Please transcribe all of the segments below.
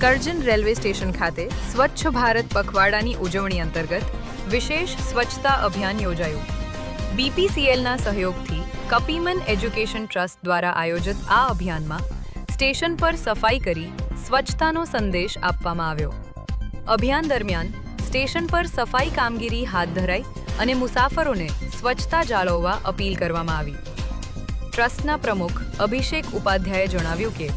Karjan railway station ખાતે સ્વચ્છ ભારત પખવાડાની ઉજવણી અંતર્ગત વિશેષ સ્વચ્છતા અભિયાન યોજાયું। બીપીસીએલના સહયોગથી કપીમન એજ્યુકેશન ટ્રસ્ટ દ્વારા આયોજિત આ અભિયાનમાં સ્ટેશન પર સફાઈ કરી સ્વચ્છતાનો સંદેશ આપવામાં આવ્યો। અભિયાન દરમિયાન સ્ટેશન પર સફાઈ કામગીરી હાથ ધરાઈ અને મુસાફરોને સ્વચ્છતા જાળવવા અપીલ કરવામાં આવી। ટ્રસ્ટના પ્રમુખ અભિષેક ઉપાધ્યાયે જણાવ્યું કે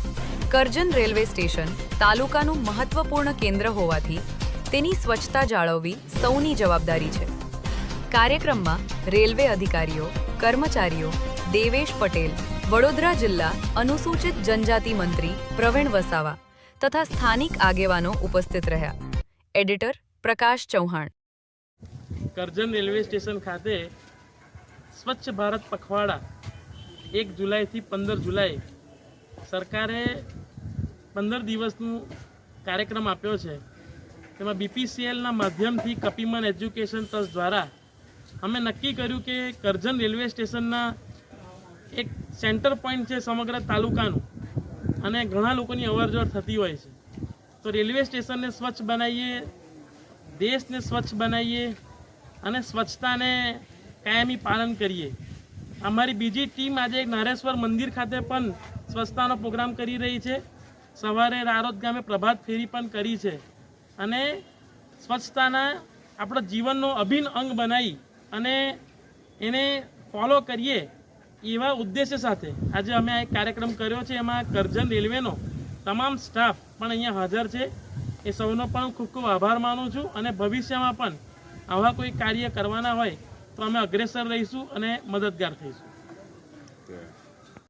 કરજણ રેલવે સ્ટેશન તાલુકાનું મહત્વપૂર્ણ કેન્દ્ર હોવાથી તેની સ્વચ્છતા જાળવવી સૌની જવાબદારી છે। કાર્યક્રમમાં રેલવે અધિકારીઓ, કર્મચારીઓ, દેવેશ પટેલ, વડોદરા જિલ્લા અનુસૂચિત જનજાતિ મંત્રી પ્રવીણ વસાવા તથા સ્થાનિક આગેવાનો ઉપસ્થિત રહ્યા। એડિટર પ્રકાશ ચૌહાણ। કરજણ રેલવે સ્ટેશન ખાતે સ્વચ્છ ભારત પખવાડા 1 જુલાઈથી 15 જુલાઈ સરકારે 15 દિવસનું કાર્યક્રમ આપ્યો છે। તેમાં બીપીસીએલના માધ્યમથી કપીમન એજ્યુકેશન ટ્રસ્ટ દ્વારા અમે નક્કી કર્યું કે કરજણ રેલવે સ્ટેશનના એક સેન્ટર પોઈન્ટ છે સમગ્ર તાલુકાનું અને ઘણા લોકોની અવરજવર થતી હોય છે, તો રેલવે સ્ટેશનને સ્વચ્છ બનાવીએ, દેશને સ્વચ્છ બનાવીએ અને સ્વચ્છતાને કાયમી પાલન કરીએ। અમારી બીજી ટીમ આજે નારેશ્વર મંદિર ખાતે પણ સ્વચ્છતાનો પ્રોગ્રામ કરી રહી છે। સવારે રારોદ ગામે પ્રભાત ફેરી પણ કરી છે અને સ્વચ્છતાના આપણા જીવનનો અભિન્ન અંગ બનાવી અને એને ફોલો કરીએ એવા ઉદ્દેશ્ય સાથે આજે અમે આ એક કાર્યક્રમ કર્યો છે। એમાં કરજણ રેલવેનો તમામ સ્ટાફ પણ અહીંયા હાજર છે। એ સૌનો પણ ખૂબ ખૂબ આભાર માનું છું અને ભવિષ્યમાં પણ આવા કોઈ કાર્ય કરવાના હોય તો અમે અગ્રેસર રહીશું અને મદદગાર થઈશું।